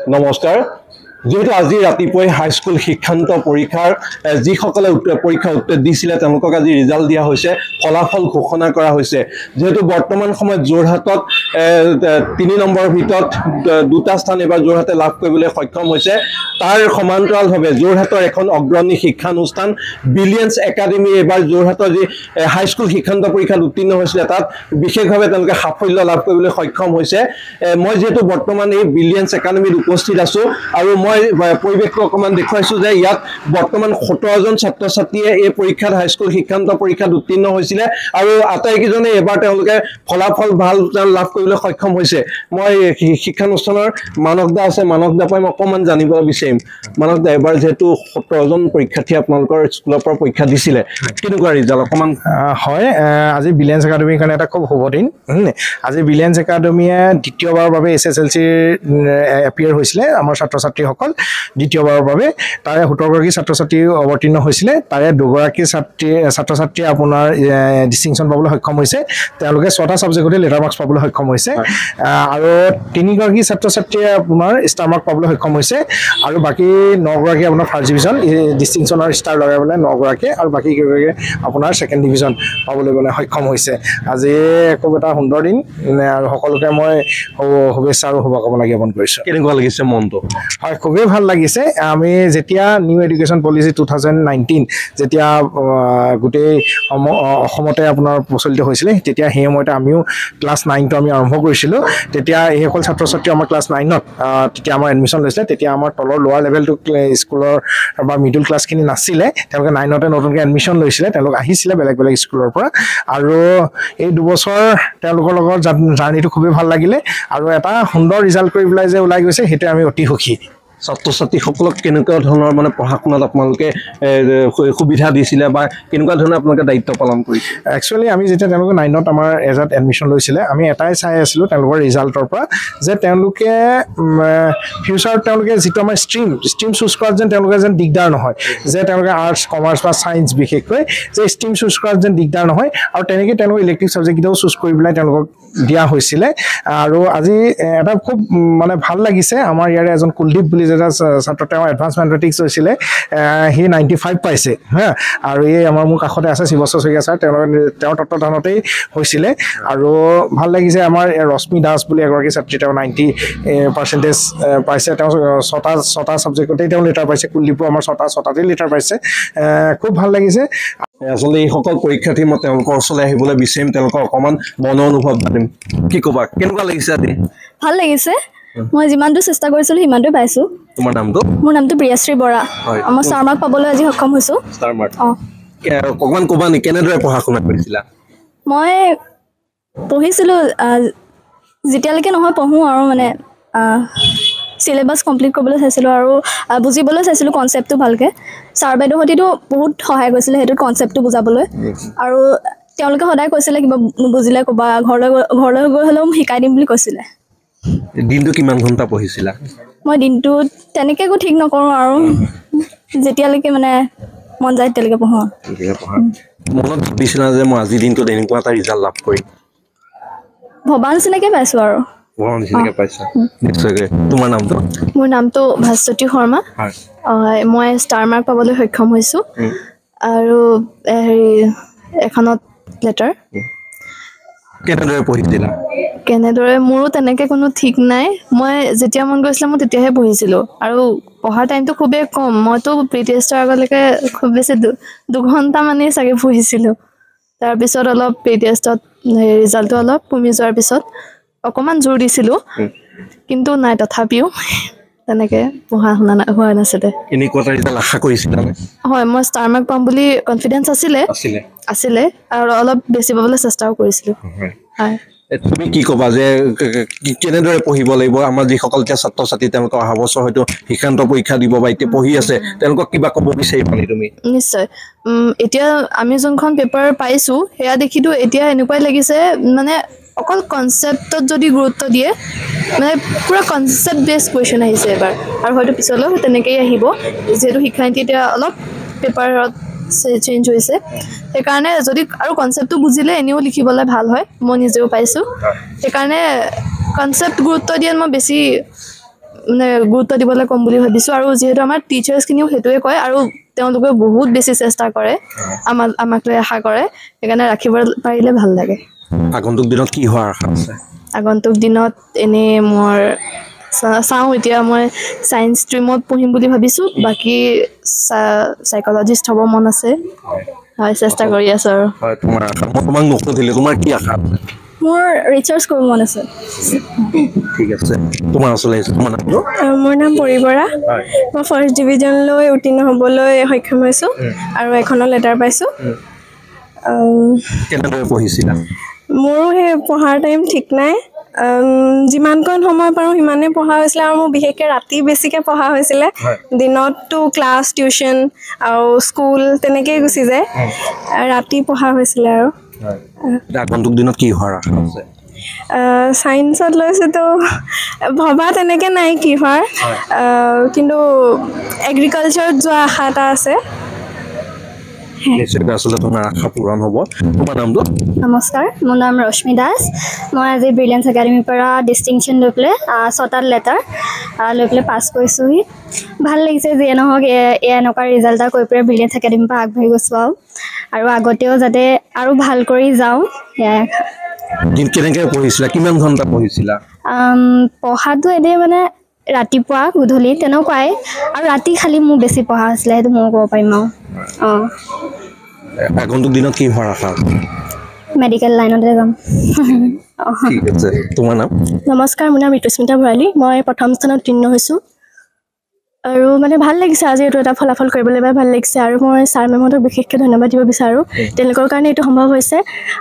নমস্কাৰ যেহেতু আজি ৰাতিপুৱাই হাইস্কুল শিক্ষান্ত পৰীক্ষাৰ যিসকলে পৰীক্ষা উত্তৰ দিছিলে তেওঁলোকক আজি ৰিজাল্ট দিয়া হৈছে ফলাফল ঘোষণা কৰা হৈছে যেহেতু বৰ্তমান সময়ত যোৰহাটত 3 নম্বৰৰ ভিতৰত দুটা স্থান এবাৰ যোৰহাটে লাভ কৰিবলৈ সক্ষম হৈছে তাৰ সমান্তৰালভাৱে যোৰহাটৰ এখন অগ্ৰণী শিক্ষানুষ্ঠান বিলিয়ন্স একাডেমি এবাৰ যোৰহাটৰ যি হাইস্কুল শিক্ষান্ত পৰীক্ষাত উত্তীৰ্ণ হৈছিলে তাত বিশেষভাৱে তেওঁলোকে সাফল্য লাভ কৰিবলৈ সক্ষম হৈছে মই যেহেতু বৰ্তমান এই বিলিয়ন্স একাডেমিত উপস্থিত আছো আৰু মই পৰিৱেশটো অকমান দেখুৱাইছো যে ইয়াত বৰ্তমান 17 জন ছাত্ৰ ছাত্ৰীয়ে এই পৰীক্ষাত হাইস্কুল শিক্ষান্ত পৰীক্ষাত উত্তীৰ্ণ হৈছিলে আৰু আটাইকেইজনে এবাৰ তেওঁলোকে ফলাফল ভাল লাভ কৰিবলৈ সক্ষম হৈছে মই শিক্ষানুষ্ঠানৰ মানকদা আছে মানকদা পাই মই অকমান জানিব বিচাৰিম মানকদা এবাৰ যেহেতু 17 জন পৰীক্ষাৰ্থী আপোনালোকৰ স্কুলৰ পৰা পৰীক্ষা দিছিলে কেনেকুৱা ৰিজাল্ট অকমান হয় আজি বিলিয়ন্স একাডেমিৰ কাৰণে এটা খুব শুভ দিন আজি বিলিয়ন্স একাডেমিয়ে দ্বিতীয়বাৰৰ বাবে এছএছএলসি এপিয়াৰ হৈছিলে আমাৰ ছাত্ৰ ছাত্ৰীসকল দ্বিতীয়বাৰৰ বাবে তাৰে 17 গৰাকী ছাত্ৰ ছাত্ৰী অৱতীৰ্ণ হৈছিলে তাৰে দুগৰাকী ছাত্ৰ ছাত্ৰী আপোনাৰ ডিষ্টিংচন পাবলৈ সক্ষম হৈছে তেওঁলোকে 6টা সাবজেক্টতে লেটাৰ মাৰ্কছ পাবলৈ সক্ষম হৈছে আৰু 3 গৰাকী ছাত্ৰ ছাত্ৰীয়ে আপোনাৰ ষ্টাৰ মাৰ্ক পাবলৈ সক্ষম হৈছে আৰু বাকি 9 গৰাকী আপোনাৰ ফাৰ্ষ্ট ডিভিজন ডিষ্টিংচন আৰু ষ্টাৰ লগাবলৈ 9 গৰাকী আৰু বাকি গৰাকী আপোনাৰ সেকেন্ড ডিভিজন পাবলৈ মানে সক্ষম হৈছে আজি খুব এটা সুন্দৰ দিন আৰু সকলোকে মই শুভেচ্ছা আৰু শুভকামনা জ্ঞাপন কৰিছো কেনেকুৱা লাগিছে মনটো হয় খুবেই ভাল লাগিছে আমি যেতিয়া নিউ এডুকেশ্যন পলিচি 2019 যেতিয়া গোটেই অসমতে আপোনাৰ প্ৰচলিত হৈছিলে তেতিয়া সেই সময়তে আমিও ক্লাছ 9 টো আমি আৰম্ভ কৰিছিলোঁ তেতিয়া এই সকল ছাত্ৰ ছাত্ৰী আমাৰ ক্লাছ 9 ত তেতিয়া আমাৰ এডমিশ্যন লৈছিলে তেতিয়া আমাৰ তলৰ লোৱাৰ লেভেলটো স্কুলৰ বা মিডল ক্লাছখিনি নাছিলে তেওঁলোকে 9 তে নতুনকৈ এডমিশ্যন লৈছিলে তেওঁলোক আহিছিলে বেলেগ বেলেগ স্কুলৰ পৰা আৰু এই দুবছৰ তেওঁলোকৰ লগত জাৰ্নিটো খুবেই ভাল লাগিলে আৰু এটা সুন্দৰ ৰিজাল্ট কৰি পেলাই যে ওলাই গৈছে সেইটো আমি অতি সুখী ছাত্ৰ ছাত্ৰীসকলক কেনেকুৱা ধৰণৰ মানে পঢ়া শুনাত আপোনালোকে সুবিধা দিছিলে বা কেনেকুৱা ধৰণৰ আপোনালোকে দায়িত্ব পালন কৰিছে একচুৱেলি আমি যেতিয়া তেওঁলোকে 9 ত আমাৰ এজাত এডমিশ্যন লৈছিলে আমি এটাই চাই আছিলোঁ তেওঁলোকৰ ৰিজাল্টৰ পৰা যে তেওঁলোকে ফিউচাৰত তেওঁলোকে যিটো আমাৰ ষ্ট্ৰীম চুজ কৰাত যেন তেওঁলোকে যেন দিগদাৰ নহয় যে তেওঁলোকে আৰ্টছ কমাৰ্চ বা ছায়েন্স বিশেষকৈ যে ষ্ট্ৰীম চুজ কৰাত যেন দিগদাৰ নহয় আৰু তেনেকৈ তেওঁলোকে ইলেক্ট্ৰিক ছাবজেক্টকেইটাও চুজ কৰি পেলাই তেওঁলোকক দিয়া হৈছিলে আৰু আজি এটা খুব মানে ভাল লাগিছে আমাৰ ইয়াৰে এজন কুলদীপ বুলি যেটা ছাত্ৰ তেওঁ এডভান্স মেথমেটিক্স হৈছিলে হি 95 পাইছে হা আৰু এই আমাৰ মোৰ কাষতে আছে শিৱস্বৰ শইকীয়া ছাৰ তেওঁৰ তত্ত্বাৱধানতেই হৈছিলে আৰু ভাল লাগিছে আমাৰ ৰশ্মি দাস বুলি এগৰাকী ছাত্ৰী তেওঁ 90% পাইছে তেওঁ 6টা সাবজেক্টতেই তেওঁ লেটাৰ পাইছে কুলদীপো আমাৰ 6টাতেই লেটাৰ পাইছে খুব ভাল লাগিছে আসলে এই সকল পৰীক্ষাৰ্থী মই তেওঁলোকৰ ওচৰলৈ আহিবলৈ বিচাৰিম তেওঁলোকৰ অকমান মনৰ অনুভৱ দিম কি ক'বা কেনেকুৱা লাগিছে আজি ভাল লাগিছে মই যিমানটো চেষ্টা কৰিছিলোঁ সিমানটো পাইছোঁ তোমাৰ নামটো মোৰ নামটো প্ৰিয়াশ্ৰী বৰা মই ষ্টাৰ মাৰ্ক পাবলৈ আজি সক্ষম হৈছোঁ ষ্টাৰ মাৰ্ক অকমান ক'বা নি কেনেদৰে পঢ়া শুনা কৰিছিলা মই পঢ়িছিলোঁ যেতিয়ালৈকে নহয় পঢ়োঁ আৰু মানে চিলেবাছ কমপ্লিট কৰিবলৈ চাইছিলোঁ আৰু বুজিবলৈ চাইছিলোঁ কনচেপ্টটো ভালকৈ ছাৰ বাইদেউহঁতেতো বহুত সহায় কৰিছিলে সেইটো কনচেপ্টটো বুজাবলৈ আৰু তেওঁলোকে সদায় কৈছিলে কিবা নুবুজিলে ক'বা ঘৰলৈ গৈ হ'লেও শিকাই দিম বুলি কৈছিলে দিনটো কিমান ঘণ্টা পঢ়িছিলা মই দিনটো তেনেকৈ একো ঠিক নকৰোঁ আৰু যেতিয়ালৈকে মানে মন যায় তেতিয়ালৈকে পঢ়োঁ মনত ভাবিছিলা যে মই আজি দিনটোত এনেকুৱা এটা ৰিজাল্ট লাভ কৰিম ভবা নিচিনাকৈ পাইছোঁ আৰু তোমাৰ নামটো মোৰ নামটো ভাস্বতী শৰ্মা মই ষ্টাৰ মাৰ্ক পাবলৈ সক্ষম হৈছোঁ আৰু হেৰি এখনত লেটাৰ কেনেদৰে পঢ়িছিলা কেনেদৰে মোৰো তেনেকৈ কোনো ঠিক নাই মই যেতিয়া মন গৈছিলে মই তেতিয়াহে পঢ়িছিলোঁ আৰু পঢ়াৰ টাইমটো খুবেই কম মইতো প্ৰি টেষ্টৰ আগলৈকে খুব বেছি 2 ঘণ্টামানেই চাগে পঢ়িছিলোঁ তাৰপিছত অলপ প্ৰি টেষ্টত ৰিজাল্টটো অলপ কমি যোৱাৰ পিছত অকণমান জোৰ দিছিলোঁ কিন্তু নাই তথাপিও তেনেকৈ পঢ়া শুনা হোৱা নাছিলে এনেকুৱা এটা ৰিজাল্ট আশা কৰিছিলা হয় মই ষ্টাৰ মাৰ্ক পাম বুলি কনফিডেঞ্চ আছিলে আৰু অলপ বেছি পাবলৈ চেষ্টাও কৰিছিলোঁ হয় তুমি কি ক'বা যে কেনেদৰে পঢ়িব লাগিব আমাৰ যিসকল এতিয়া ছাত্ৰ ছাত্ৰী তেওঁলোকৰ অহা বছৰ হয়তো শিক্ষান্ত পৰীক্ষা দিব বা এতিয়া পঢ়ি আছে তেওঁলোকক কিবা ক'ব বিচাৰিবা নি তুমি নিশ্চয় এতিয়া আমি যোনখন পেপাৰ পাইছোঁ সেয়া দেখিতো এতিয়া এনেকুৱাই লাগিছে মানে অকল কনচেপ্টত যদি গুৰুত্ব দিয়ে মানে পুৰা কনচেপ্ট বেছ কুৱেশ্যন আহিছে এবাৰ আৰু হয়তো পিছলৈও তেনেকৈয়ে আহিব যিহেতু শিক্ষানীতি এতিয়া অলপ পেপাৰত চেঞ্জ হৈছে সেইকাৰণে যদি আৰু কনচেপ্টটো বুজিলে এনেও লিখিবলৈ ভাল হয় মই নিজেও পাইছোঁ সেইকাৰণে কনচেপ্ট গুৰুত্ব দিয়াত মই বেছি মানে গুৰুত্ব দিবলৈ ক'ম বুলি ভাবিছোঁ আৰু যিহেতু আমাৰ টিচাৰ্ছখিনিও সেইটোৱে কয় আৰু তেওঁলোকে বহুত বেছি চেষ্টা কৰে আমাক লৈ আশা কৰে সেইকাৰণে ৰাখিব পাৰিলে ভাল লাগে আগন্তুক দিনত কি হোৱাৰ আশা আছে আগন্তুক দিনত এনেই মোৰ চাওঁ এতিয়া মই ছায়েন্স ষ্ট্ৰীমত পঢ়িম বুলি ভাবিছোঁ বাকী চাইক'লজিষ্ট হ'ব মন আছে হয় চেষ্টা কৰি আছোঁ আৰু হয় তোমাৰ আশা মই তোমাক নুসুধিলোঁ তোমাৰ কি আশা আছে মোৰ ৰিচাৰ্চ কৰিব মন আছে ঠিক আছে তোমাৰ ওচৰলৈ আহিছোঁ তোমাৰ নামটো মোৰ নাম পৰি বৰা মই ফাৰ্ষ্ট ডিভিজনলৈ উত্তীৰ্ণ হ'বলৈ সক্ষম হৈছোঁ আৰু এখনৰ লেটাৰ পাইছোঁ কেনেদৰে পঢ়িছিলা মোৰো সেই পঢ়াৰ টাইম ঠিক নাই যিমানকণ সময় পাৰোঁ সিমানেই পঢ়া হৈছিলে আৰু মোৰ বিশেষকৈ ৰাতি বেছিকৈ পঢ়া হৈছিলে দিনততো ক্লাছ টিউশ্যন আৰু স্কুল তেনেকৈয়ে গুচি যায় ৰাতি পঢ়া হৈছিলে আৰু আগন্তুক দিনত কি হোৱাৰ আশা আছে ছায়েন্সত লৈছোঁতো ভবা তেনেকৈ নাই কি হোৱাৰ কিন্তু এগ্ৰিকালচাৰত যোৱা আশা এটা আছে নিশ্চয়কৈ আচলতে তোমাৰ আশা পূৰণ হ'ব তোমাৰ নামটো নমস্কাৰ মোৰ নাম ৰশ্মি দাস মই আজি ব্ৰিলিয়েঞ্চ একাডেমীৰ পৰা ডিষ্টিংশ্যন লৈ পেলাই 6টা লেটাৰ লৈ পেলাই পাছ কৰিছোঁহি ভাল লাগিছে যিয়ে নহওক এনেকুৱা ৰিজাল্ট এটা কৰি পেলাই ব্ৰিলিয়েঞ্চ একাডেমীৰ পৰা আগবাঢ়ি গৈছোঁ আৰু আগতেও যাতে আৰু ভাল কৰি যাওঁ সেয়াই দিন কেনেকৈ পঢ়িছিলা কিমান ঘণ্টা পঢ়িছিলা পঢ়াটো এনেই মানে ৰাতিপুৱা গধূলি তেনেকুৱাই আৰু ৰাতি খালি মোৰ বেছি পঢ়া হৈছিলে সেইটো মই ক'ব পাৰিম আৰু আগন্তুক দিনত কি হোৱাৰ আশা আছে মেডিকেল লাইনতে যাম ঠিক আছে তোমাৰ নাম নমস্কাৰ মোৰ নাম ঋতুস্মিতা ভৰালী মই প্ৰথম স্থানত উত্তীৰ্ণ হৈছোঁ আৰু মানে ভাল লাগিছে আজি এইটো এটা ফলাফল কৰিবলৈ পাই ভাল লাগিছে আৰু মই ছাৰ মেমহঁতক বিশেষকৈ ধন্যবাদ দিব বিচাৰোঁ তেওঁলোকৰ কাৰণে এইটো সম্ভৱ হৈছে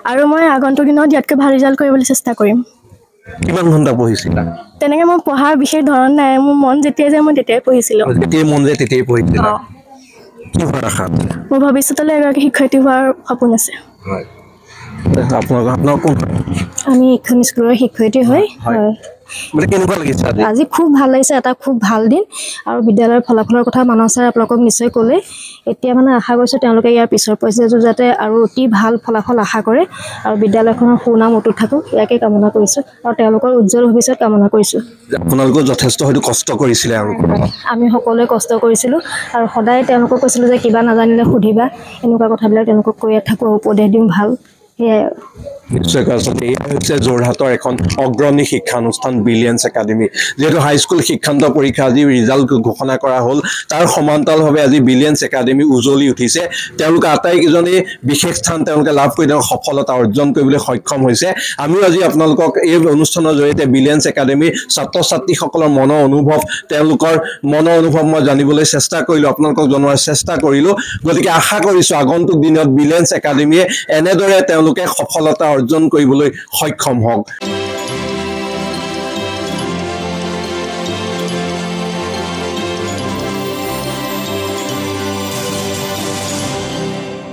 আৰু মই আগন্তুক দিনত ইয়াতকৈ ভাল ৰিজাল্ট কৰিবলৈ চেষ্টা কৰিম কিমান ঘণ্টা পঢ়িছিলা তেনেকৈ মই পঢ়াৰ বিশেষ ধৰণ নাই মোৰ মন যেতিয়াই যায় মই তেতিয়াই পঢ়িছিলোঁ যেতিয়াই মন যায় তেতিয়াই পঢ়িছিলা কি হোৱাৰ আশা আছে মোৰ ভৱিষ্যতলৈ এগৰাকী শিক্ষয়িত্ৰী হোৱাৰ সপোন আছে হয় আপোনাৰ কোন আমি এখন স্কুলৰ শিক্ষয়িত্ৰী হয় মানে কেনেকুৱা লাগিছে আজি খুব ভাল লাগিছে এটা খুব ভাল দিন আৰু বিদ্যালয়ৰ ফলাফলৰ কথা মানস ছাৰে আপোনালোকক নিশ্চয় ক'লে এতিয়া মানে আশা কৰিছোঁ তেওঁলোকে ইয়াৰ পিছৰ পৰ্যায়তো যাতে আৰু অতি ভাল ফলাফল আশা কৰে আৰু বিদ্যালয়খনৰ সুনাম অটুট থাকক ইয়াকে কামনা কৰিছোঁ আৰু তেওঁলোকৰ উজ্জ্বল ভৱিষ্যত কামনা কৰিছোঁ আপোনালোকেও যথেষ্ট হয়তো কষ্ট কৰিছিলে আৰু আমি সকলোৱে কষ্ট কৰিছিলোঁ আৰু সদায় তেওঁলোকক কৈছিলোঁ যে কিবা নাজানিলে সুধিবা এনেকুৱা কথাবিলাক তেওঁলোকক কৈ থাকোঁ উপদেশ দিওঁ ভাল সেয়াই নিশ্চয়কৈ আচলতে এয়া হৈছে যোৰহাটৰ এখন অগ্ৰণী শিক্ষানুষ্ঠান ব্ৰিলিয়েঞ্চ একাডেমী যিহেতু হাইস্কুল শিক্ষান্ত পৰীক্ষা আজি ৰিজাল্ট ঘোষণা কৰা হ'ল তাৰ সমান্তৰালভাৱে আজি ব্ৰিলিয়েঞ্চ একাডেমী উজ্বলি উঠিছে তেওঁলোকে আটাইকেইজনেই বিশেষ স্থান তেওঁলোকে লাভ কৰি তেওঁ সফলতা অৰ্জন কৰিবলৈ সক্ষম হৈছে আমিও আজি আপোনালোকক এই অনুষ্ঠানৰ জৰিয়তে ব্ৰিলিয়েঞ্চ একাডেমীৰ ছাত্ৰ ছাত্ৰীসকলৰ মনৰ অনুভৱ তেওঁলোকৰ মনৰ অনুভৱ মই জানিবলৈ চেষ্টা কৰিলোঁ আপোনালোকক জনোৱাৰ চেষ্টা কৰিলোঁ গতিকে আশা কৰিছোঁ আগন্তুক দিনত ব্ৰিলিয়েঞ্চ একাডেমীয়ে এনেদৰে তেওঁলোকে সফলতা অৰ্জন কৰিবলৈ সক্ষম হওক